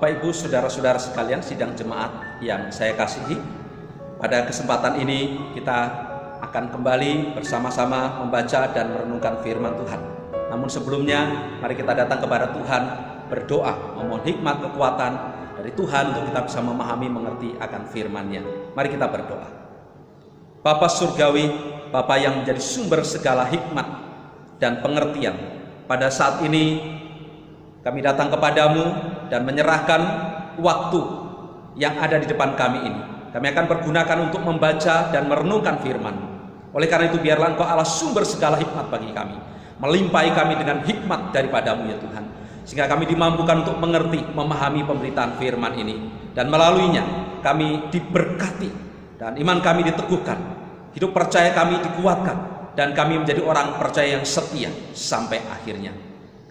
Bapak Ibu, saudara-saudara sekalian, sidang jemaat yang saya kasihi, pada kesempatan ini kita akan kembali bersama-sama membaca dan merenungkan firman Tuhan. Namun sebelumnya, mari kita datang kepada Tuhan, berdoa, memohon hikmat kekuatan dari Tuhan untuk kita bisa memahami, mengerti akan firman-Nya. Mari kita berdoa. Bapa Surgawi, Bapa yang menjadi sumber segala hikmat dan pengertian, pada saat ini kami datang kepadamu dan menyerahkan waktu yang ada di depan kami ini. Kami akan pergunakan untuk membaca dan merenungkan firman. Oleh karena itu, biarlah Engkau Allah sumber segala hikmat bagi kami, melimpahi kami dengan hikmat daripadamu ya Tuhan, sehingga kami dimampukan untuk mengerti, memahami pemberitaan firman ini, dan melaluinya kami diberkati dan iman kami diteguhkan, hidup percaya kami dikuatkan, dan kami menjadi orang percaya yang setia sampai akhirnya.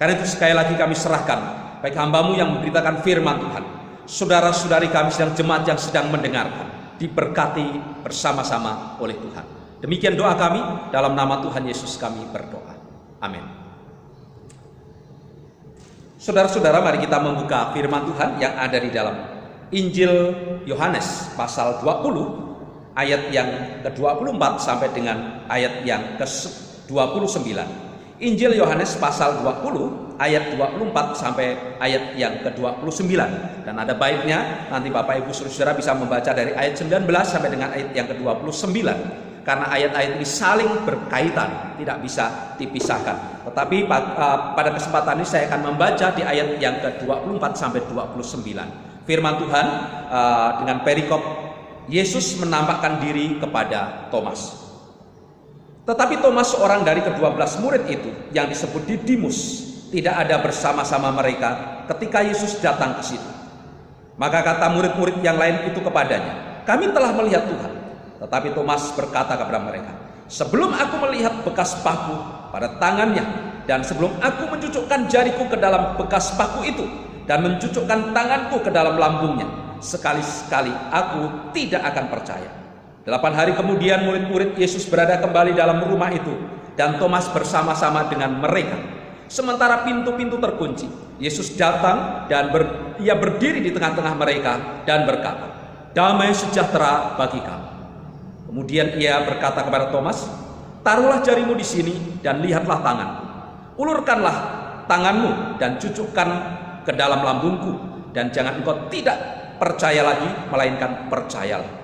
Karena itu sekali lagi kami serahkan baik hamba-Mu yang memberitakan firman Tuhan, saudara-saudari kami sedang jemaat yang sedang mendengarkan, diberkati bersama-sama oleh Tuhan. Demikian doa kami, dalam nama Tuhan Yesus kami berdoa. Amin. Saudara-saudara, mari kita membuka firman Tuhan yang ada di dalam Injil Yohanes pasal 20 ayat yang ke-24 sampai dengan ayat yang ke-29. Injil Yohanes pasal 20 ayat 24 sampai ayat yang ke-29, dan ada baiknya nanti Bapak Ibu Saudara bisa membaca dari ayat 19 sampai dengan ayat yang ke-29, karena ayat-ayat ini saling berkaitan, tidak bisa dipisahkan. Tetapi pada kesempatan ini saya akan membaca di ayat yang ke-24 sampai 29. Firman Tuhan dengan perikop Yesus menampakkan diri kepada Thomas. Tetapi Thomas, seorang dari ke-12 murid itu yang disebut Didimus, tidak ada bersama-sama mereka ketika Yesus datang ke situ. Maka kata murid-murid yang lain itu kepadanya, "Kami telah melihat Tuhan." Tetapi Thomas berkata kepada mereka, "Sebelum aku melihat bekas paku pada tangannya, dan sebelum aku mencucukkan jariku ke dalam bekas paku itu, dan mencucukkan tanganku ke dalam lambungnya, sekali-sekali aku tidak akan percaya." 8 hari kemudian murid-murid Yesus berada kembali dalam rumah itu, dan Thomas bersama-sama dengan mereka. Sementara pintu-pintu terkunci, Yesus datang dan ia berdiri di tengah-tengah mereka dan berkata, "Damai sejahtera bagi kamu." Kemudian ia berkata kepada Thomas, "Taruhlah jarimu di sini dan lihatlah tanganku. Ulurkanlah tanganmu dan cucukkan ke dalam lambungku, dan jangan engkau tidak percaya lagi, melainkan percayalah."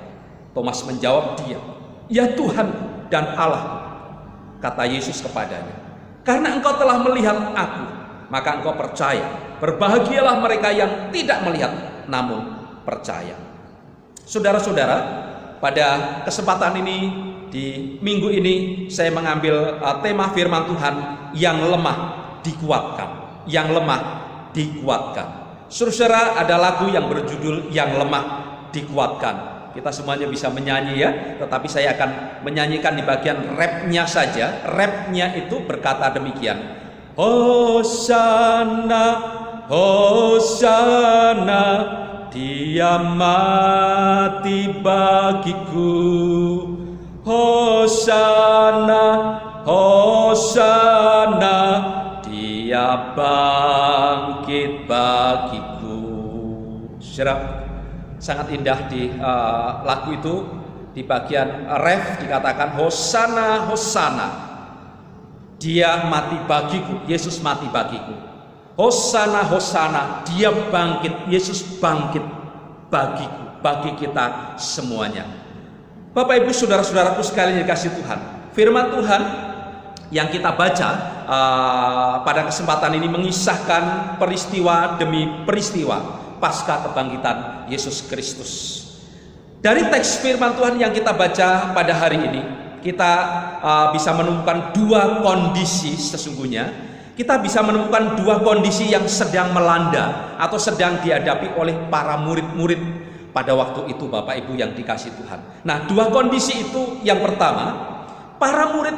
Thomas menjawab dia, "Ya Tuhan dan Allah." Kata Yesus kepadanya, "Karena engkau telah melihat aku, maka engkau percaya. Berbahagialah mereka yang tidak melihat namun percaya." Saudara-saudara, pada kesempatan ini, di minggu ini, saya mengambil tema firman Tuhan, yang lemah dikuatkan. Yang lemah dikuatkan. Saudara, ada lagu yang berjudul "Yang Lemah Dikuatkan". Kita semuanya bisa menyanyi ya, tetapi saya akan menyanyikan di bagian rapnya saja. Rapnya itu berkata demikian, "Hosana, Hosana, Dia mati bagiku. Hosana, Hosana, Dia bangkit bagiku." Saudara, sangat indah di lagu itu, di bagian ref dikatakan, "Hosana, Hosana, Dia mati bagiku." Yesus mati bagiku. "Hosana, Hosana, Dia bangkit." Yesus bangkit bagiku, bagi kita semuanya. Bapak Ibu saudara-saudaraku sekalian yang dikasihi Tuhan, firman Tuhan yang kita baca pada kesempatan ini mengisahkan peristiwa demi peristiwa pasca kebangkitan Yesus Kristus. Dari teks firman Tuhan yang kita baca pada hari ini, kita bisa menemukan dua kondisi. Sesungguhnya kita bisa menemukan dua kondisi yang sedang melanda atau sedang dihadapi oleh para murid-murid pada waktu itu, Bapak Ibu yang dikasihi Tuhan. Nah, dua kondisi itu, yang pertama, para murid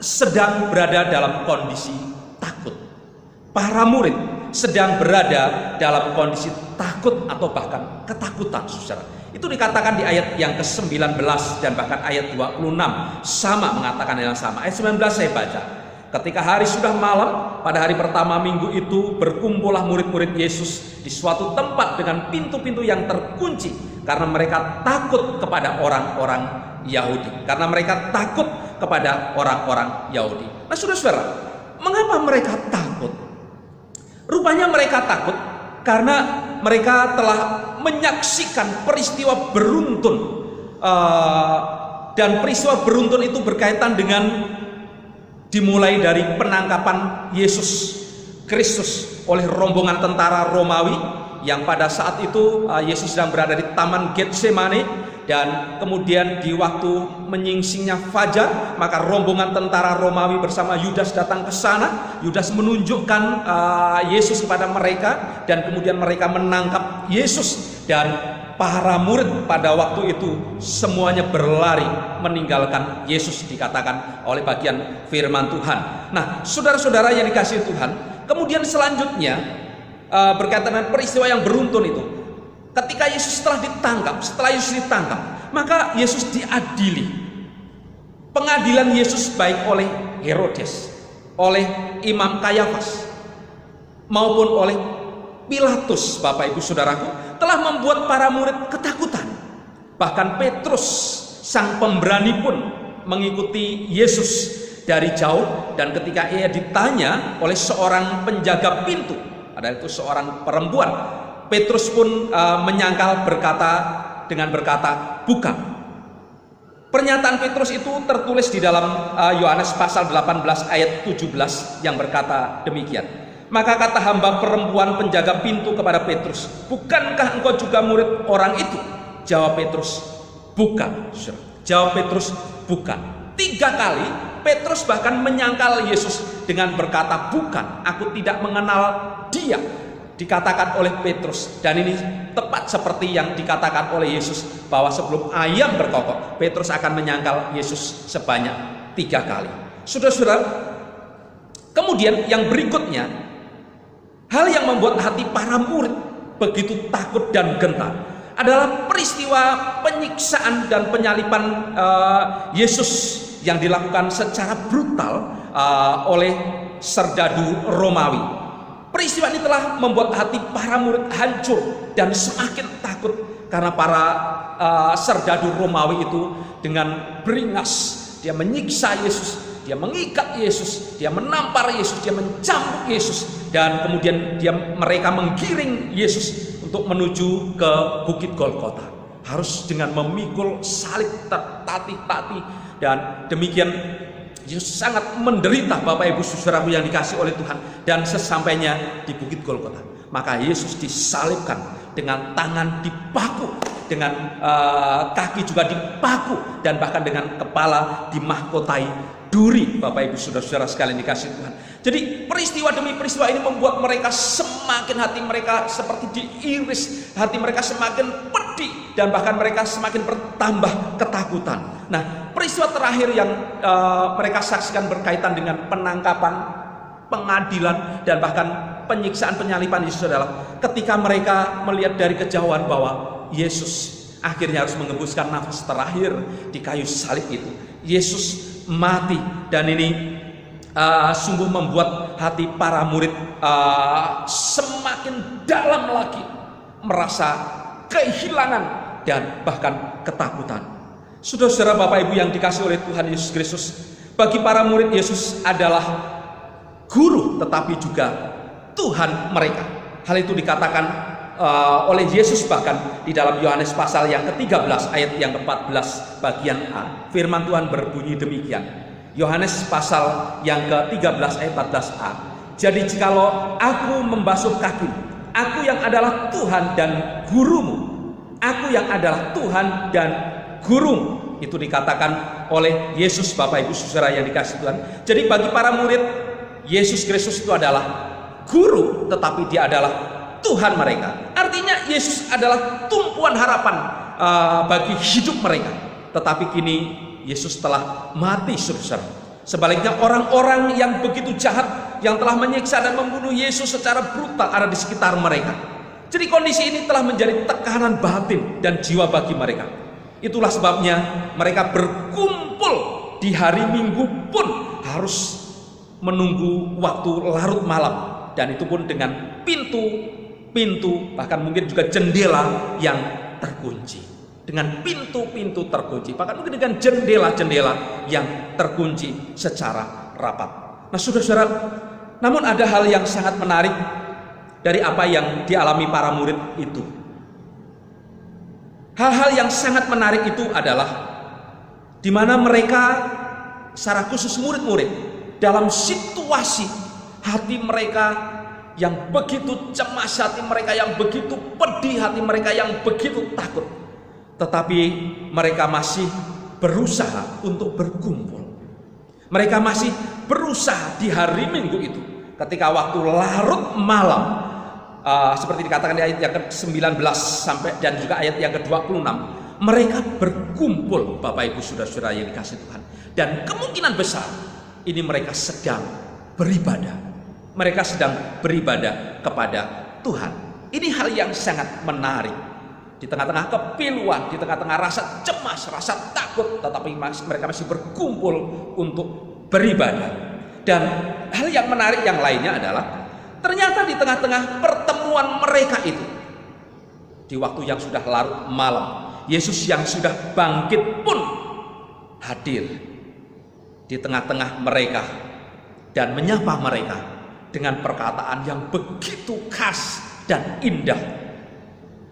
sedang berada dalam kondisi takut. Para murid sedang berada dalam kondisi takut atau bahkan ketakutan, saudara. Itu dikatakan di ayat yang ke-19 dan bahkan ayat 26 sama, mengatakan yang sama. Ayat 19 saya baca, Ketika hari sudah malam, pada hari pertama minggu itu berkumpullah murid-murid Yesus di suatu tempat dengan pintu-pintu yang terkunci, karena mereka takut kepada orang-orang Yahudi. Karena mereka takut kepada orang-orang Yahudi. Nah, saudara-saudara, mengapa mereka takut? Rupanya mereka takut karena mereka telah menyaksikan peristiwa beruntun, dan peristiwa beruntun itu berkaitan dengan dimulai dari penangkapan Yesus Kristus oleh rombongan tentara Romawi, yang pada saat itu Yesus sedang berada di Taman Getsemane, dan kemudian di waktu menyingsingnya fajar, maka rombongan tentara Romawi bersama Yudas datang ke sana. Yudas menunjukkan Yesus kepada mereka, dan kemudian mereka menangkap Yesus, dan para murid pada waktu itu semuanya berlari meninggalkan Yesus, dikatakan oleh bagian firman Tuhan. Nah, saudara-saudara yang dikasihi Tuhan, kemudian selanjutnya berkaitan dengan peristiwa yang beruntun itu, ketika Yesus setelah Yesus ditangkap, maka Yesus diadili. Pengadilan Yesus baik oleh Herodes, oleh Imam Kayafas, maupun oleh Pilatus, Bapak Ibu Saudaraku, telah membuat para murid ketakutan. Bahkan Petrus, sang pemberani pun mengikuti Yesus dari jauh, dan ketika ia ditanya oleh seorang penjaga pintu, ada itu seorang perempuan, Petrus pun menyangkal dengan berkata, bukan. Pernyataan Petrus itu tertulis di dalam Yohanes pasal 18 ayat 17 yang berkata demikian. Maka kata hamba perempuan penjaga pintu kepada Petrus, bukankah engkau juga murid orang itu? Jawab Petrus, bukan. Jawab Petrus, bukan. 3 kali Petrus bahkan menyangkal Yesus dengan berkata, bukan, aku tidak mengenal dia, dikatakan oleh Petrus. Dan ini tepat seperti yang dikatakan oleh Yesus, bahwa sebelum ayam berkokok, Petrus akan menyangkal Yesus sebanyak 3 kali. Saudara-saudara, kemudian yang berikutnya, hal yang membuat hati para murid begitu takut dan gentar adalah peristiwa penyiksaan dan penyaliban Yesus yang dilakukan secara brutal oleh serdadu Romawi. Peristiwa ini telah membuat hati para murid hancur dan semakin takut, karena para serdadu Romawi itu dengan beringas dia menyiksa Yesus, dia mengikat Yesus, dia menampar Yesus, dia mencambuk Yesus, dan kemudian mereka menggiring Yesus untuk menuju ke Bukit Golgota, harus dengan memikul salib tertatih-tatih. Dan demikian Yesus sangat menderita, Bapak Ibu Saudaraku yang dikasih oleh Tuhan. Dan sesampainya di Bukit Golgota, maka Yesus disalibkan dengan tangan dipaku, dengan kaki juga dipaku, dan bahkan dengan kepala dimahkotai duri, Bapak Ibu Saudara-saudara sekalian dikasih Tuhan. Jadi peristiwa demi peristiwa ini membuat mereka semakin, hati mereka seperti diiris, hati mereka semakin pedih, dan bahkan mereka semakin bertambah ketakutan. Nah, peristiwa terakhir yang mereka saksikan berkaitan dengan penangkapan, pengadilan, dan bahkan penyiksaan penyaliban Yesus adalah ketika mereka melihat dari kejauhan bahwa Yesus akhirnya harus mengembuskan nafas terakhir di kayu salib itu. Yesus mati, dan ini sungguh membuat hati para murid semakin dalam lagi, merasa kehilangan dan bahkan ketakutan. Saudara-saudara, Bapak Ibu yang dikasih oleh Tuhan Yesus Kristus, bagi para murid Yesus adalah guru tetapi juga Tuhan mereka. Hal itu dikatakan oleh Yesus bahkan di dalam Yohanes pasal yang ke-13 ayat yang ke-14 bagian A. Firman Tuhan berbunyi demikian. Yohanes pasal yang ke-13 ayat 14a. Jadi jikalau aku membasuh kakimu, aku yang adalah Tuhan dan gurumu, aku yang adalah Tuhan dan gurumu. Itu dikatakan oleh Yesus, Bapak Ibu Saudara yang dikasih Tuhan. Jadi bagi para murid, Yesus Kristus itu adalah guru, tetapi dia adalah Tuhan mereka. Artinya Yesus adalah tumpuan harapan bagi hidup mereka. Tetapi kini Yesus telah mati, saudara. Sebaliknya orang-orang yang begitu jahat, yang telah menyiksa dan membunuh Yesus secara brutal ada di sekitar mereka. Jadi kondisi ini telah menjadi tekanan batin dan jiwa bagi mereka. Itulah sebabnya mereka berkumpul di hari Minggu pun harus menunggu waktu larut malam, dan itu pun dengan pintu, bahkan mungkin juga jendela yang terkunci. Dengan pintu-pintu terkunci, bahkan mungkin dengan jendela-jendela yang terkunci secara rapat. Nah, saudara-saudara, namun ada hal yang sangat menarik dari apa yang dialami para murid itu. Hal-hal yang sangat menarik itu adalah di mana mereka, secara khusus murid-murid, dalam situasi hati mereka yang begitu cemas, hati mereka yang begitu pedih, hati mereka yang begitu takut, tetapi mereka masih berusaha untuk berkumpul. Mereka masih berusaha di hari Minggu itu, ketika waktu larut malam, seperti dikatakan di ayat yang ke-19 sampai dan juga ayat yang ke-26, mereka berkumpul, Bapak Ibu Saudara-saudara yang dikasihi Tuhan. Dan kemungkinan besar ini mereka sedang beribadah. Mereka sedang beribadah kepada Tuhan. Ini hal yang sangat menarik. Di tengah-tengah kepiluan, di tengah-tengah rasa cemas, rasa takut, tetapi mereka masih berkumpul untuk beribadah. Dan hal yang menarik yang lainnya adalah ternyata di tengah-tengah pertemuan mereka itu, di waktu yang sudah larut malam, Yesus yang sudah bangkit pun hadir di tengah-tengah mereka dan menyapa mereka dengan perkataan yang begitu khas dan indah.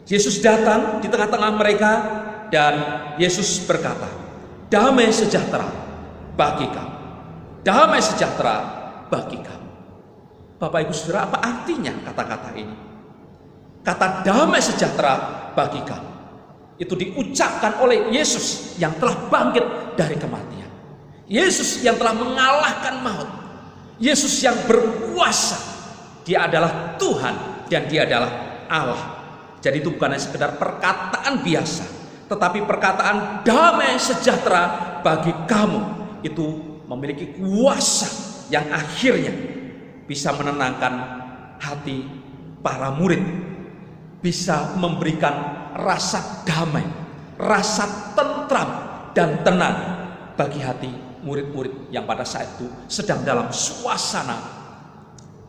Yesus datang di tengah-tengah mereka dan Yesus berkata, "Damai sejahtera bagi kamu. Damai sejahtera bagi kamu." Bapak Ibu Saudara, apa artinya kata-kata ini? Kata damai sejahtera bagi kamu itu diucapkan oleh Yesus yang telah bangkit dari kematian. Yesus yang telah mengalahkan maut. Yesus yang berkuasa. Dia adalah Tuhan dan dia adalah Allah. Jadi itu bukan hanya sekedar perkataan biasa, tetapi perkataan damai sejahtera bagi kamu itu memiliki kuasa yang akhirnya bisa menenangkan hati para murid, bisa memberikan rasa damai, rasa tentram dan tenang bagi hati murid-murid yang pada saat itu sedang dalam suasana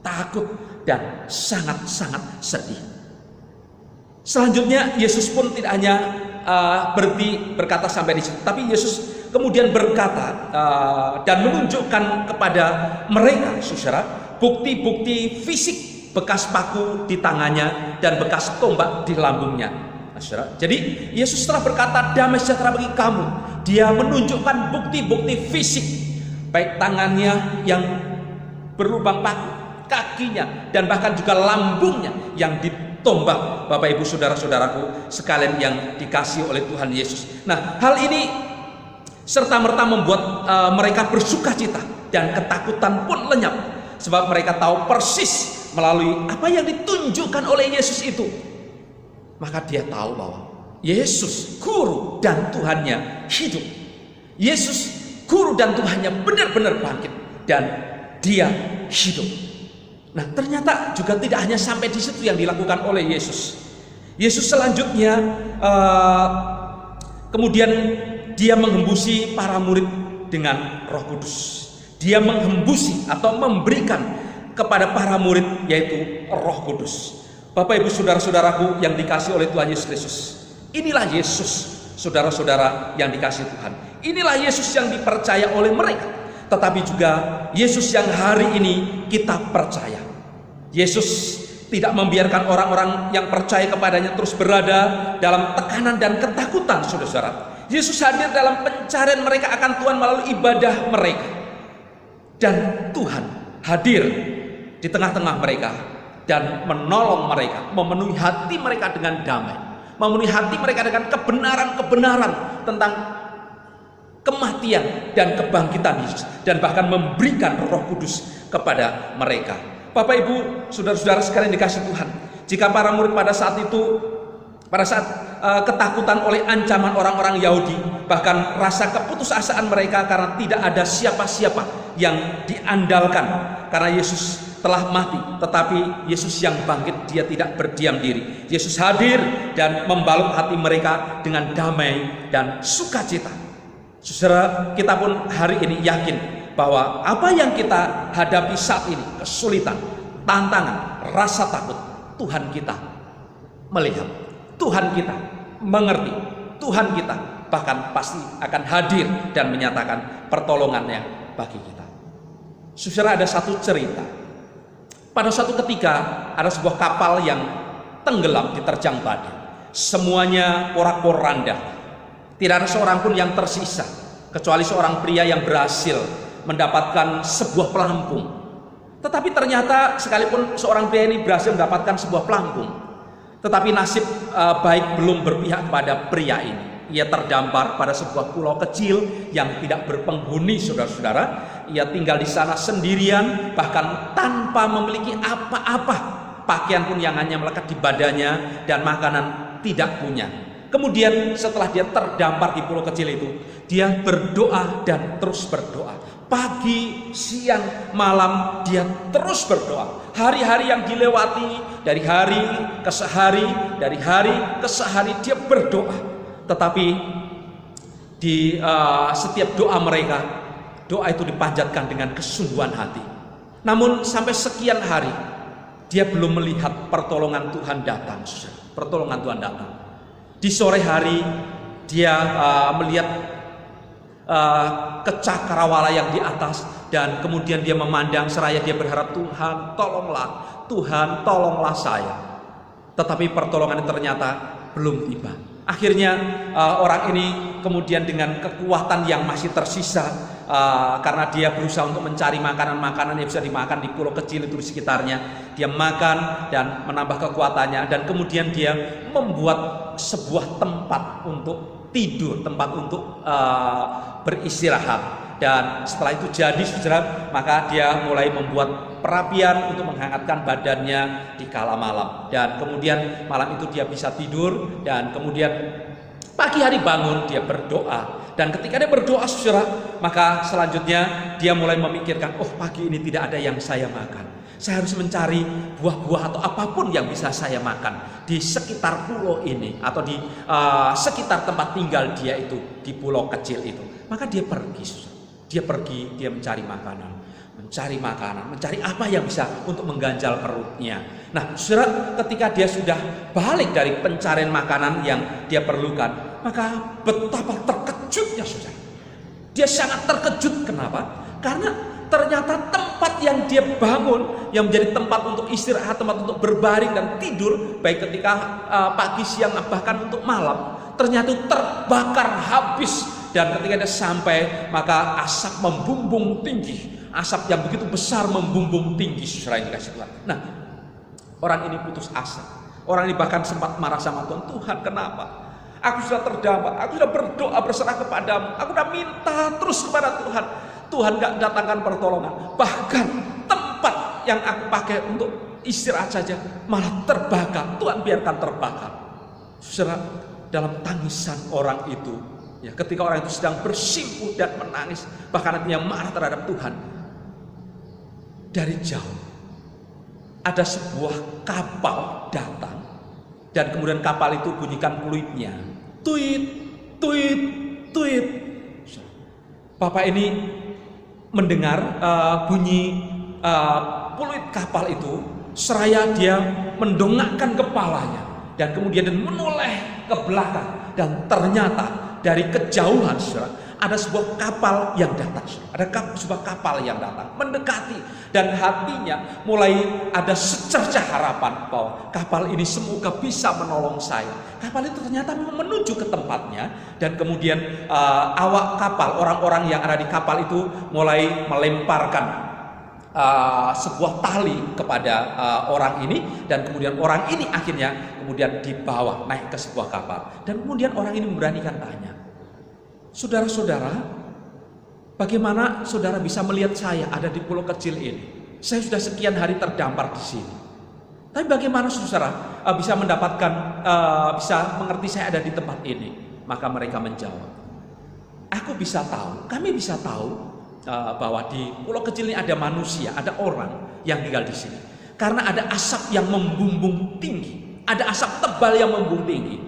takut dan sangat-sangat sedih. Selanjutnya Yesus pun tidak hanya berhenti berkata sampai di situ, tapi Yesus kemudian berkata dan menunjukkan kepada mereka, saudara, bukti-bukti fisik, bekas paku di tangannya dan bekas tombak di lambungnya. Saudara, jadi Yesus telah berkata damai sejahtera bagi kamu. Dia menunjukkan bukti-bukti fisik, baik tangannya yang berlubang paku, kakinya, dan bahkan juga lambungnya yang ditombak. Bapak Ibu Saudara-saudaraku sekalian yang dikasihi oleh Tuhan Yesus. Nah, hal ini serta-merta membuat mereka bersuka cita dan ketakutan pun lenyap, sebab mereka tahu persis melalui apa yang ditunjukkan oleh Yesus itu. Maka dia tahu bahwa Yesus guru dan Tuhannya hidup. Yesus guru dan Tuhannya benar-benar bangkit dan dia hidup. Nah, ternyata juga tidak hanya sampai di situ yang dilakukan oleh Yesus. Yesus selanjutnya kemudian dia menghembusi para murid dengan Roh Kudus. Dia menghembusi atau memberikan kepada para murid yaitu Roh Kudus. Bapak Ibu Saudara-saudaraku yang dikasihi oleh Tuhan Yesus Kristus. Inilah Yesus, saudara-saudara yang dikasihi Tuhan. Inilah Yesus yang dipercaya oleh mereka, tetapi juga Yesus yang hari ini kita percaya. Yesus tidak membiarkan orang-orang yang percaya kepadanya terus berada dalam tekanan dan ketakutan, saudara-saudara. Yesus hadir dalam pencarian mereka akan Tuhan melalui ibadah mereka. Dan Tuhan hadir di tengah-tengah mereka dan menolong mereka, memenuhi hati mereka dengan damai, memenuhi hati mereka dengan kebenaran-kebenaran tentang kematian dan kebangkitan Yesus, dan bahkan memberikan Roh Kudus kepada mereka. Bapak Ibu, saudara-saudara sekalian dikasihi Tuhan, jika para murid pada saat itu, pada saat ketakutan oleh ancaman orang-orang Yahudi, bahkan rasa keputusasaan mereka karena tidak ada siapa-siapa yang diandalkan karena Yesus telah mati, tetapi Yesus yang bangkit, dia tidak berdiam diri. Yesus hadir dan membalut hati mereka dengan damai dan sukacita. Saudara, kita pun hari ini yakin bahwa apa yang kita hadapi saat ini, kesulitan, tantangan, rasa takut, Tuhan kita melihat, Tuhan kita mengerti, Tuhan kita bahkan pasti akan hadir dan menyatakan pertolongannya bagi kita. Saudara, ada satu cerita. Pada suatu ketika ada sebuah kapal yang tenggelam diterjang badai. Semuanya porak-poranda. Tidak ada seorang pun yang tersisa kecuali seorang pria yang berhasil mendapatkan sebuah pelampung. Tetapi ternyata sekalipun seorang pria ini berhasil mendapatkan sebuah pelampung, tetapi nasib baik belum berpihak kepada pria ini. Ia terdampar pada sebuah pulau kecil yang tidak berpenghuni, saudara-saudara. Ia tinggal di sana sendirian, bahkan tanpa memiliki apa-apa. Pakaian pun yang hanya melekat di badannya, dan makanan tidak punya. Kemudian setelah dia terdampar di pulau kecil itu, dia berdoa dan terus berdoa. Pagi, siang, malam dia terus berdoa. Hari-hari yang dilewati, dari hari ke sehari, dari hari ke sehari dia berdoa. Tetapi di setiap doa mereka, doa itu dipanjatkan dengan kesungguhan hati. Namun sampai sekian hari dia belum melihat pertolongan Tuhan datang. Pertolongan Tuhan datang. Di sore hari dia melihat kecakrawala yang di atas, dan kemudian dia memandang seraya dia berharap, Tuhan tolonglah saya. Tetapi pertolongan ternyata belum tiba. Akhirnya orang ini kemudian dengan kekuatan yang masih tersisa, karena dia berusaha untuk mencari makanan-makanan yang bisa dimakan di pulau kecil itu di sekitarnya, dia makan dan menambah kekuatannya, dan kemudian dia membuat sebuah tempat untuk tidur, tempat untuk beristirahat. Dan setelah itu jadi, saudara, maka dia mulai membuat perapian untuk menghangatkan badannya di kala malam. Dan kemudian malam itu dia bisa tidur, dan kemudian pagi hari bangun dia berdoa. Dan ketika dia berdoa, saudara, maka selanjutnya dia mulai memikirkan, oh pagi ini tidak ada yang saya makan. Saya harus mencari buah-buah atau apapun yang bisa saya makan di sekitar pulau ini, atau di sekitar tempat tinggal dia itu, di pulau kecil itu. Maka dia pergi, saudara. Dia pergi, dia mencari makanan, mencari apa yang bisa untuk mengganjal perutnya. Nah, saudara, ketika dia sudah balik dari pencarian makanan yang dia perlukan, maka betapa terkejutnya, saudara. Dia sangat terkejut. Kenapa? Karena ternyata tempat yang dia bangun, yang menjadi tempat untuk istirahat, tempat untuk berbaring dan tidur, baik ketika pagi, siang, bahkan untuk malam, ternyata terbakar habis. Dan ketika dia sampai, maka asap membumbung tinggi. Asap yang begitu besar membumbung tinggi, saudara yang dikasih Tuhan. Nah, orang ini putus asa. Orang ini bahkan sempat marah sama Tuhan. Tuhan, kenapa? Aku sudah terdampar, aku sudah berdoa berserah kepadamu, aku sudah minta terus kepada Tuhan. Tuhan gak datangkan pertolongan. Bahkan tempat yang aku pakai untuk istirahat saja malah terbakar. Tuhan biarkan terbakar. Saudara, dalam tangisan orang itu, ya, ketika orang itu sedang bersimpuh dan menangis, bahkan artinya marah terhadap Tuhan, dari jauh ada sebuah kapal datang, dan kemudian kapal itu bunyikan fluitnya, tuit, tuit, tuit. Bapak ini mendengar bunyi fluit kapal itu, seraya dia mendongakkan kepalanya, dan kemudian menoleh ke belakang, dan ternyata dari kejauhan, saudara, ada sebuah kapal yang datang. Ada sebuah kapal yang datang, mendekati, dan hatinya mulai ada secercah harapan bahwa kapal ini semoga bisa menolong saya. Kapal itu ternyata menuju ke tempatnya, dan kemudian awak kapal, orang-orang yang ada di kapal itu mulai melemparkan sebuah tali kepada orang ini, dan kemudian orang ini akhirnya kemudian dibawa naik ke sebuah kapal, dan kemudian orang ini memberanikan tanya, saudara-saudara, bagaimana saudara bisa melihat saya ada di pulau kecil ini? Saya sudah sekian hari terdampar di sini, tapi bagaimana saudara bisa mendapatkan, bisa mengerti saya ada di tempat ini? Maka mereka menjawab, aku bisa tahu, kami bisa tahu bahwa di pulau kecil ini ada manusia, ada orang yang tinggal di sini. Karena ada asap yang membumbung tinggi, ada asap tebal yang membumbung tinggi.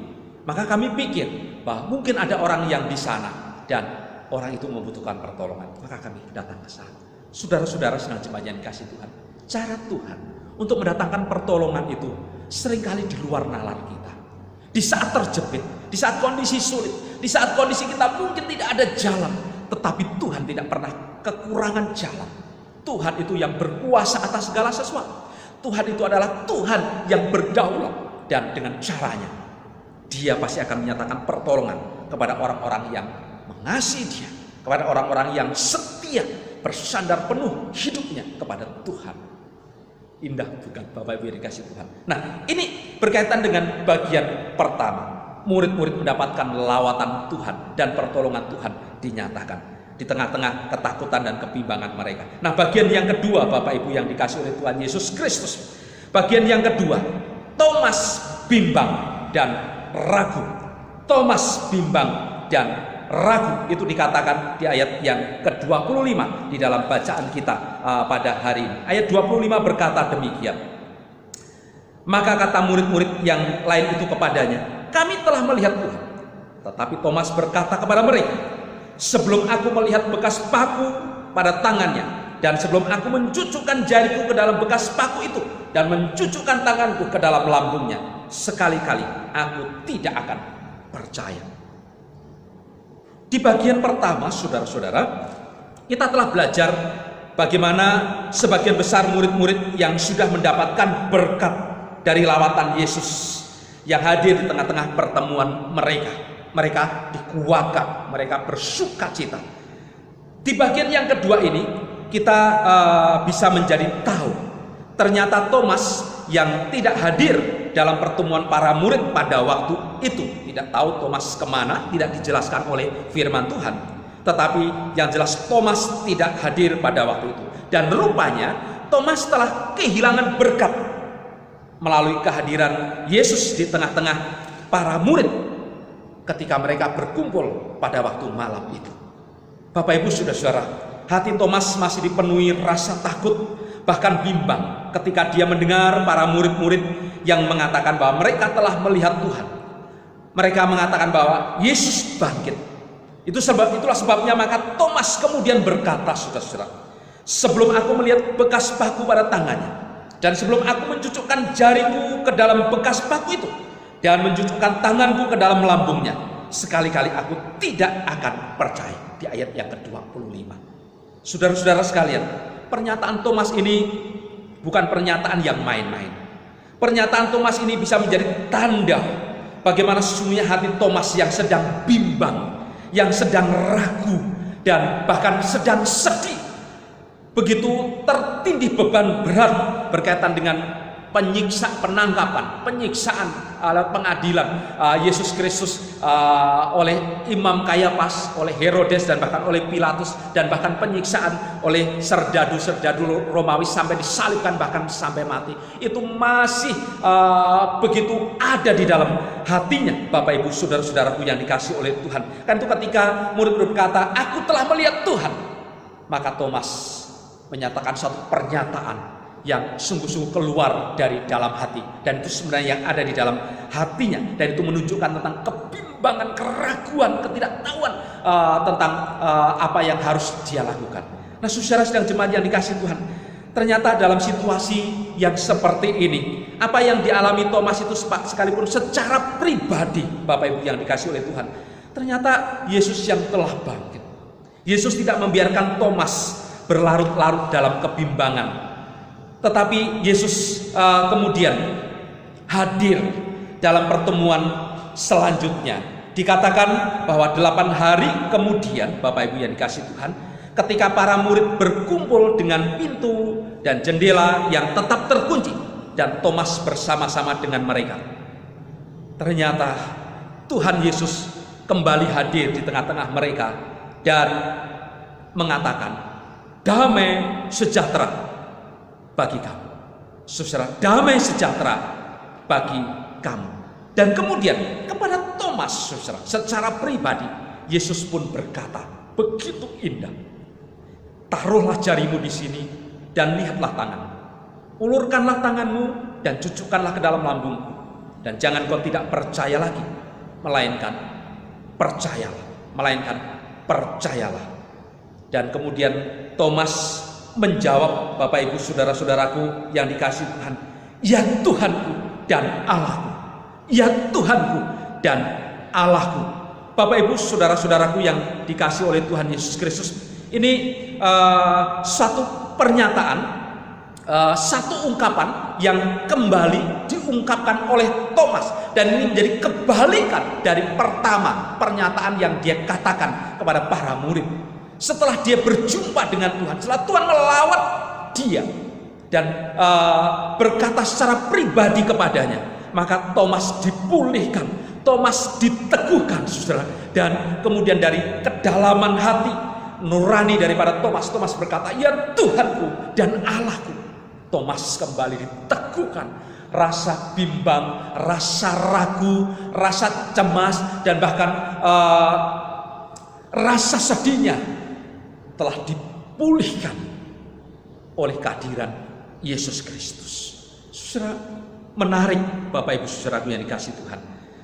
Maka kami pikir bahwa mungkin ada orang yang di sana, dan orang itu membutuhkan pertolongan, maka kami datang ke sana. Saudara-saudara sedang jemaat yang dikasih Tuhan, cara Tuhan untuk mendatangkan pertolongan itu seringkali di luar nalar kita. Di saat terjepit, di saat kondisi sulit, di saat kondisi kita mungkin tidak ada jalan, tetapi Tuhan tidak pernah kekurangan jalan. Tuhan itu yang berkuasa atas segala sesuatu. Tuhan itu adalah Tuhan yang berdaulat, dan dengan caranya Dia pasti akan menyatakan pertolongan kepada orang-orang yang mengasihi Dia, kepada orang-orang yang setia, bersandar penuh hidupnya kepada Tuhan. Indah bukan Bapak Ibu yang dikasih Tuhan? Nah, ini berkaitan dengan bagian pertama. Murid-murid mendapatkan lawatan Tuhan dan pertolongan Tuhan dinyatakan di tengah-tengah ketakutan dan kebimbangan mereka. Nah, bagian yang kedua Bapak Ibu yang dikasih oleh Tuhan Yesus Kristus. Bagian yang kedua, Thomas bimbang dan ragu. Thomas bimbang dan ragu, itu dikatakan di ayat yang ke-25 di dalam bacaan kita pada hari ini. Ayat 25 berkata demikian. Maka kata murid-murid yang lain itu kepadanya, kami telah melihat Tuhan. Tetapi Thomas berkata kepada mereka, sebelum aku melihat bekas paku pada tangannya, dan sebelum aku mencucukkan jariku ke dalam bekas paku itu, dan mencucukkan tanganku ke dalam lambungnya, sekali-kali aku tidak akan percaya. Di bagian pertama, saudara-saudara, kita telah belajar bagaimana sebagian besar murid-murid yang sudah mendapatkan berkat dari lawatan Yesus yang hadir di tengah-tengah pertemuan mereka. Mereka dikuatkan, mereka bersukacita. Di bagian yang kedua ini, kita bisa menjadi tahu, ternyata Thomas yang tidak hadir dalam pertemuan para murid pada waktu itu, tidak tahu Thomas kemana, tidak dijelaskan oleh firman Tuhan. Tetapi yang jelas Thomas tidak hadir pada waktu itu. Dan rupanya Thomas telah kehilangan berkat melalui kehadiran Yesus di tengah-tengah para murid ketika mereka berkumpul pada waktu malam itu. Bapak Ibu saudara-saudara, hati Thomas masih dipenuhi rasa takut, bahkan bimbang ketika dia mendengar para murid-murid yang mengatakan bahwa mereka telah melihat Tuhan. Mereka mengatakan bahwa Yesus bangkit. Itulah sebabnya maka Thomas kemudian berkata, saudara-saudara, sebelum aku melihat bekas paku pada tangannya, dan sebelum aku mencucukkan jariku ke dalam bekas paku itu, dan mencucukkan tanganku ke dalam lambungnya, sekali-kali aku tidak akan percaya. Di ayat yang ke-25. Saudara-saudara sekalian, pernyataan Thomas ini bukan pernyataan yang main-main. Pernyataan Thomas ini bisa menjadi tanda bagaimana sesungguhnya hati Thomas yang sedang bimbang, yang sedang ragu, dan bahkan sedang sedih. Begitu tertindih beban berat berkaitan dengan penyiksaan, pengadilan Yesus Kristus oleh Imam Kayafas, oleh Herodes, dan bahkan oleh Pilatus, dan bahkan penyiksaan oleh serdadu-serdadu Romawi sampai disalibkan, bahkan sampai mati. Itu masih begitu ada di dalam hatinya, Bapak Ibu saudara-saudaraku yang dikasih oleh Tuhan. Kan itu ketika murid berkata, aku telah melihat Tuhan, maka Thomas menyatakan satu pernyataan yang sungguh-sungguh keluar dari dalam hati, dan itu sebenarnya yang ada di dalam hatinya, dan itu menunjukkan tentang kebimbangan, keraguan, ketidaktahuan tentang apa yang harus dia lakukan. Nah, saudara sedang jemaat yang dikasih Tuhan, ternyata dalam situasi yang seperti ini, apa yang dialami Thomas itu sekalipun secara pribadi, Bapak Ibu yang dikasih oleh Tuhan, ternyata Yesus yang telah bangkit. Yesus tidak membiarkan Thomas berlarut-larut dalam kebimbangan, tetapi Yesus kemudian hadir dalam pertemuan selanjutnya. Dikatakan bahwa 8 hari kemudian, Bapak Ibu yang dikasih Tuhan, ketika para murid berkumpul dengan pintu dan jendela yang tetap terkunci, dan Thomas bersama-sama dengan mereka, ternyata Tuhan Yesus kembali hadir di tengah-tengah mereka dan mengatakan, damai sejahtera bagi kamu. Saudara, damai sejahtera bagi kamu. Dan kemudian kepada Thomas, saudara, secara pribadi Yesus pun berkata begitu indah, taruhlah jarimu di sini dan lihatlah tanganmu, ulurkanlah tanganmu dan cucukkanlah ke dalam lambungku, dan jangan kau tidak percaya lagi, melainkan percayalah, melainkan percayalah. Dan kemudian Thomas menjawab, Bapak Ibu saudara-saudaraku yang dikasihi Tuhan, ya Tuhanku dan Allahku, ya Tuhanku dan Allahku. Bapak Ibu saudara-saudaraku yang dikasihi oleh Tuhan Yesus Kristus, ini satu pernyataan, satu ungkapan yang kembali diungkapkan oleh Thomas, dan ini menjadi kebalikan dari pertama pernyataan yang dia katakan kepada para murid. Setelah dia berjumpa dengan Tuhan, setelah Tuhan melawat dia dan berkata secara pribadi kepadanya, maka Thomas dipulihkan, Thomas diteguhkan, saudara. Dan kemudian dari kedalaman hati nurani daripada Thomas berkata, ya Tuhanku dan Allahku. Thomas kembali diteguhkan. Rasa bimbang, rasa ragu, rasa cemas, dan bahkan rasa sedihnya telah dipulihkan oleh kehadiran Yesus Kristus. Saudara, menarik Bapak Ibu saudaraku yang dikasihi Tuhan.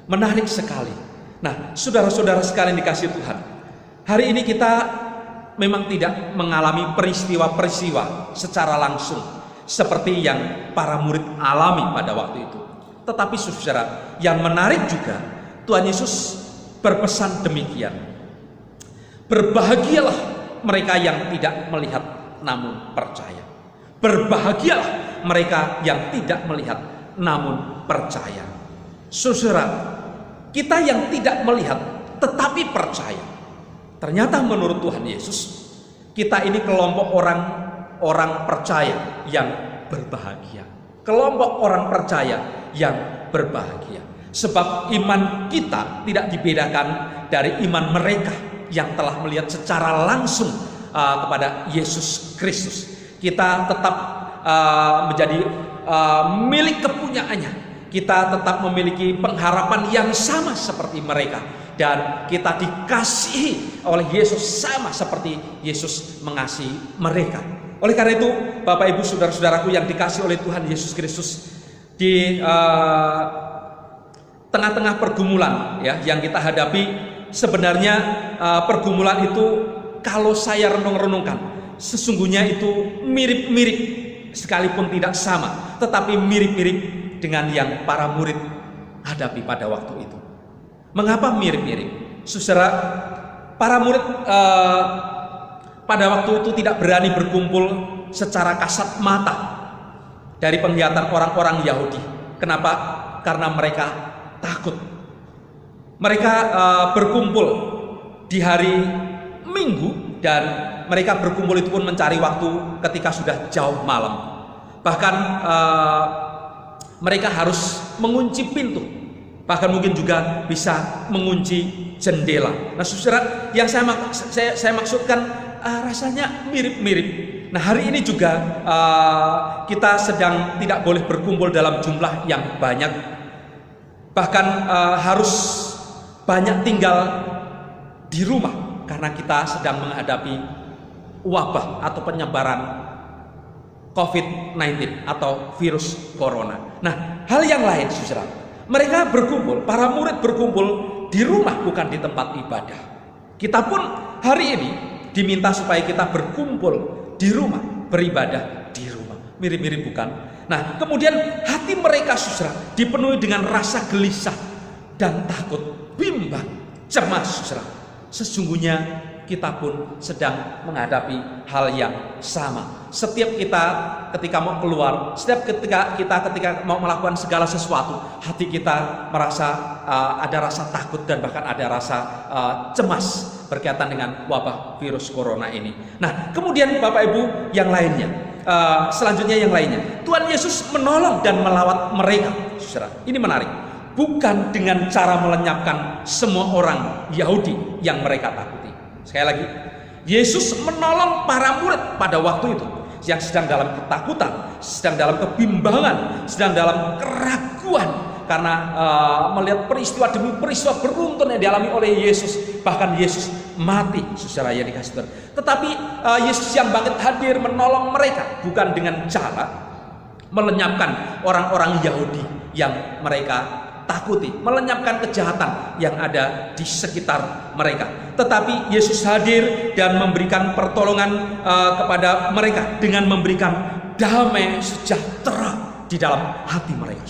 Menarik sekali. Nah, saudara-saudara sekalian dikasihi Tuhan, hari ini kita memang tidak mengalami peristiwa-peristiwa secara langsung seperti yang para murid alami pada waktu itu. Tetapi saudara, yang menarik juga, Tuhan Yesus berpesan demikian. Berbahagialah mereka yang tidak melihat namun percaya. Berbahagialah mereka yang tidak melihat namun percaya. Saudara, kita yang tidak melihat tetapi percaya, ternyata menurut Tuhan Yesus, kita ini kelompok orang percaya yang berbahagia. Kelompok orang percaya yang berbahagia. Sebab iman kita tidak dibedakan dari iman mereka yang telah melihat secara langsung kepada Yesus Kristus. Kita tetap menjadi milik kepunyaannya. Kita tetap memiliki pengharapan yang sama seperti mereka, dan kita dikasihi oleh Yesus sama seperti Yesus mengasihi mereka. Oleh karena itu, Bapak Ibu saudara-saudaraku yang dikasihi oleh Tuhan Yesus Kristus, di tengah-tengah pergumulan ya yang kita hadapi, sebenarnya pergumulan itu kalau saya renung-renungkan, sesungguhnya itu mirip-mirip, sekalipun tidak sama, tetapi mirip-mirip dengan yang para murid hadapi pada waktu itu. Mengapa mirip-mirip? Saudara, para murid pada waktu itu tidak berani berkumpul secara kasat mata dari penglihatan orang-orang Yahudi. Kenapa? Karena mereka takut. Mereka berkumpul di hari Minggu, dan mereka berkumpul itu pun mencari waktu ketika sudah jauh malam. Bahkan mereka harus mengunci pintu, bahkan mungkin juga bisa mengunci jendela. Nah, saudara, yang saya maksudkan rasanya mirip-mirip. Nah, hari ini juga kita sedang tidak boleh berkumpul dalam jumlah yang banyak, bahkan harus banyak tinggal di rumah karena kita sedang menghadapi wabah atau penyebaran COVID-19 atau virus corona. Nah, hal yang lain, saudara, mereka berkumpul, para murid berkumpul di rumah, bukan di tempat ibadah. Kita pun hari ini diminta supaya kita berkumpul di rumah, beribadah di rumah. Mirip-mirip bukan? Nah, kemudian hati mereka, saudara, dipenuhi dengan rasa gelisah dan takut, bimbang, cemas, saudara. Sesungguhnya kita pun sedang menghadapi hal yang sama. Setiap kita ketika mau keluar, setiap ketika mau melakukan segala sesuatu, hati kita merasa ada rasa takut dan bahkan ada rasa cemas berkaitan dengan wabah virus corona ini. Nah, kemudian Bapak Ibu yang lainnya, selanjutnya yang lainnya, Tuhan Yesus menolong dan melawat mereka, saudara. Ini menarik. Bukan dengan cara melenyapkan semua orang Yahudi yang mereka takuti. Sekali lagi, Yesus menolong para murid pada waktu itu yang sedang dalam ketakutan, sedang dalam kebimbangan, sedang dalam keraguan karena melihat peristiwa demi peristiwa beruntun yang dialami oleh Yesus. Bahkan Yesus mati, saudara yang dikasihi Tuhan. Tetapi Yesus yang bangkit hadir menolong mereka, bukan dengan cara melenyapkan orang-orang Yahudi yang mereka takuti, melenyapkan kejahatan yang ada di sekitar mereka. Tetapi Yesus hadir dan memberikan pertolongan kepada mereka dengan memberikan damai sejahtera di dalam hati mereka.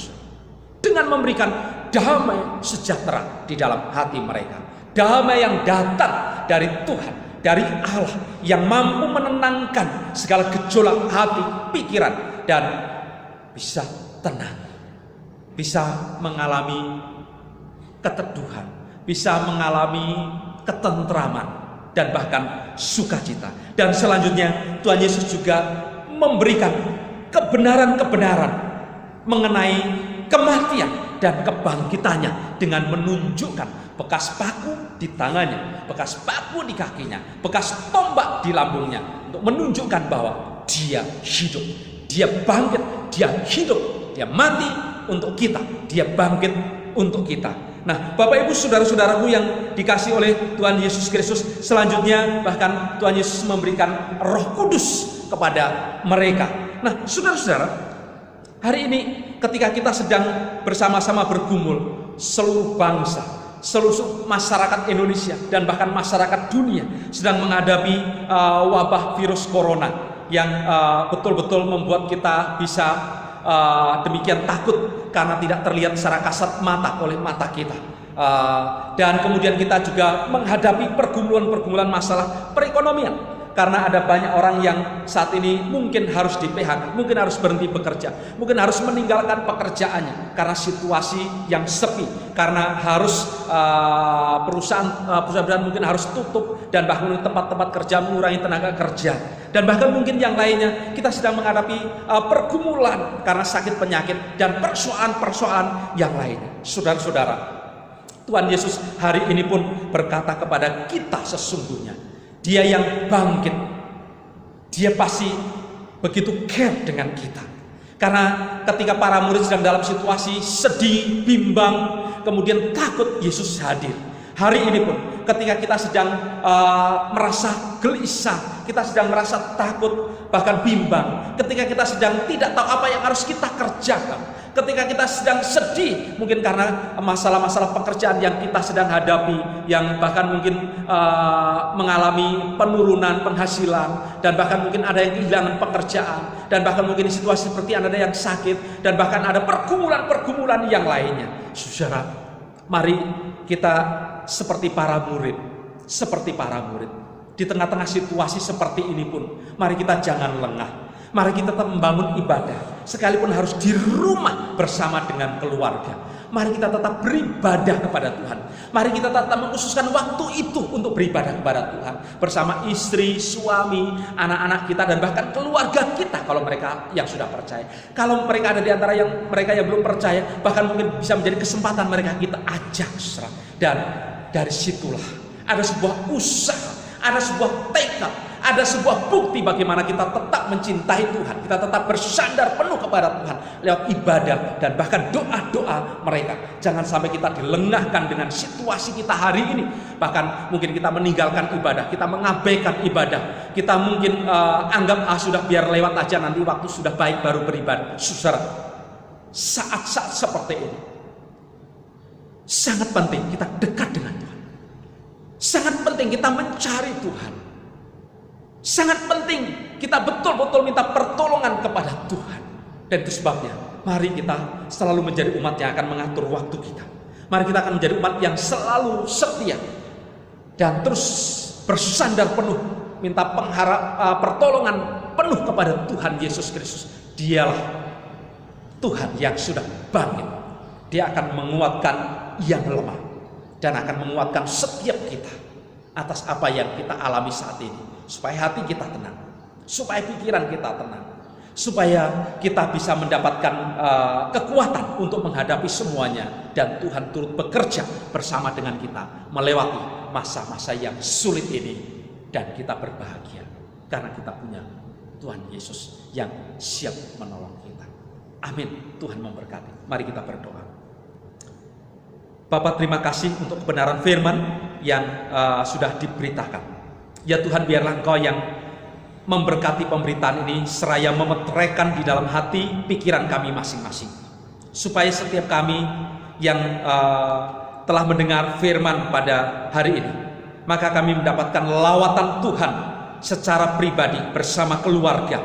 Dengan memberikan damai sejahtera di dalam hati mereka. Damai yang datang dari Tuhan, dari Allah, yang mampu menenangkan segala gejolak hati, pikiran, dan bisa tenang, bisa mengalami keteduhan, bisa mengalami ketentraman, dan bahkan sukacita. Dan selanjutnya Tuhan Yesus juga memberikan kebenaran-kebenaran mengenai kematian dan kebangkitannya dengan menunjukkan bekas paku di tangannya, bekas paku di kakinya, bekas tombak di lambungnya, untuk menunjukkan bahwa dia hidup, dia bangkit, dia hidup, dia mati untuk kita, dia bangkit untuk kita. Nah, Bapak Ibu saudara-saudaraku yang dikasih oleh Tuhan Yesus Kristus, selanjutnya bahkan Tuhan Yesus memberikan Roh Kudus kepada mereka. Nah, saudara-saudara, hari ini ketika kita sedang bersama-sama bergumul, seluruh bangsa, seluruh masyarakat Indonesia dan bahkan masyarakat dunia sedang menghadapi wabah virus corona yang betul-betul membuat kita bisa demikian takut karena tidak terlihat secara kasat mata oleh mata kita. Dan kemudian kita juga menghadapi pergumulan-pergumulan masalah perekonomian. Karena ada banyak orang yang saat ini mungkin harus di PHK, mungkin harus berhenti bekerja, mungkin harus meninggalkan pekerjaannya karena situasi yang sepi, karena harus perusahaan mungkin harus tutup, dan bahkan tempat-tempat kerja mengurangi tenaga kerja, dan bahkan mungkin yang lainnya kita sedang menghadapi pergumulan karena sakit penyakit dan persoalan-persoalan yang lainnya. Saudara-saudara, Tuhan Yesus hari ini pun berkata kepada kita, sesungguhnya Dia yang bangkit, Dia pasti begitu care dengan kita. Karena ketika para murid sedang dalam situasi sedih, bimbang, kemudian takut, Yesus hadir. Hari ini pun ketika kita sedang merasa gelisah, kita sedang merasa takut, bahkan bimbang, ketika kita sedang tidak tahu apa yang harus kita kerjakan, ketika kita sedang sedih mungkin karena masalah-masalah pekerjaan yang kita sedang hadapi, yang bahkan mungkin mengalami penurunan penghasilan, dan bahkan mungkin ada yang kehilangan pekerjaan, dan bahkan mungkin situasi seperti ada yang sakit, dan bahkan ada pergumulan-pergumulan yang lainnya. Saudara, mari kita seperti para murid, di tengah-tengah situasi seperti ini pun, mari kita jangan lengah. Mari kita tetap membangun ibadah, sekalipun harus di rumah bersama dengan keluarga. Mari kita tetap beribadah kepada Tuhan. Mari kita tetap mengkhususkan waktu itu untuk beribadah kepada Tuhan bersama istri, suami, anak-anak kita, dan bahkan keluarga kita kalau mereka yang sudah percaya. Kalau mereka ada di antara mereka yang belum percaya, bahkan mungkin bisa menjadi kesempatan mereka kita ajak, saudara. Dan dari situlah ada sebuah usaha, ada sebuah tekad, ada sebuah bukti bagaimana kita tetap mencintai Tuhan, kita tetap bersandar penuh kepada Tuhan lewat ibadah dan bahkan doa-doa mereka. Jangan sampai kita dilengahkan dengan situasi kita hari ini. Bahkan mungkin kita meninggalkan ibadah, kita mengabaikan ibadah, kita mungkin anggap sudah biar lewat aja, nanti waktu sudah baik baru beribadah. Saudara, saat-saat seperti ini sangat penting kita dekat dengan Tuhan. Sangat penting kita mencari Tuhan. Sangat penting kita betul-betul minta pertolongan kepada Tuhan. Dan itu sebabnya mari kita selalu menjadi umat yang akan mengatur waktu kita. Mari kita akan menjadi umat yang selalu setia dan terus bersandar penuh, minta pertolongan penuh kepada Tuhan Yesus Kristus. Dialah Tuhan yang sudah bangkit. Dia akan menguatkan yang lemah dan akan menguatkan setiap kita atas apa yang kita alami saat ini, supaya hati kita tenang, supaya pikiran kita tenang, supaya kita bisa mendapatkan kekuatan untuk menghadapi semuanya, dan Tuhan turut bekerja bersama dengan kita melewati masa-masa yang sulit ini, dan kita berbahagia karena kita punya Tuhan Yesus yang siap menolong kita. Amin. Tuhan memberkati. Mari kita berdoa. Bapak, terima kasih untuk kebenaran firman yang sudah diberitakan. Ya Tuhan, biarlah Engkau yang memberkati pemberitaan ini seraya memeteraikan di dalam hati pikiran kami masing-masing, supaya setiap kami yang telah mendengar firman pada hari ini, maka kami mendapatkan lawatan Tuhan secara pribadi bersama keluarga,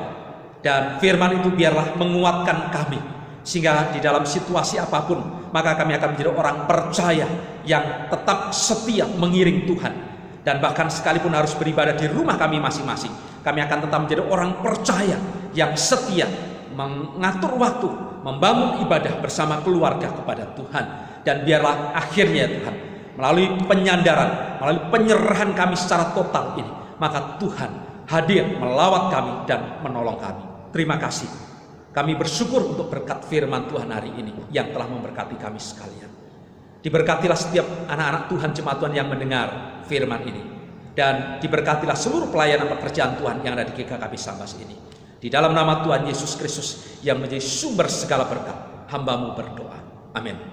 dan firman itu biarlah menguatkan kami sehingga di dalam situasi apapun maka kami akan menjadi orang percaya yang tetap setia mengiring Tuhan. Dan bahkan sekalipun harus beribadah di rumah kami masing-masing, kami akan tetap menjadi orang percaya yang setia mengatur waktu, membangun ibadah bersama keluarga kepada Tuhan. Dan biarlah akhirnya Tuhan, melalui penyandaran, melalui penyerahan kami secara total ini, maka Tuhan hadir melawat kami dan menolong kami. Terima kasih. Kami bersyukur untuk berkat firman Tuhan hari ini yang telah memberkati kami sekalian. Diberkatilah setiap anak-anak Tuhan, jemaat Tuhan yang mendengar firman ini. Dan diberkatilah seluruh pelayanan pekerjaan Tuhan yang ada di GKKP Sambas ini. Di dalam nama Tuhan Yesus Kristus yang menjadi sumber segala berkat, hamba-Mu berdoa. Amin.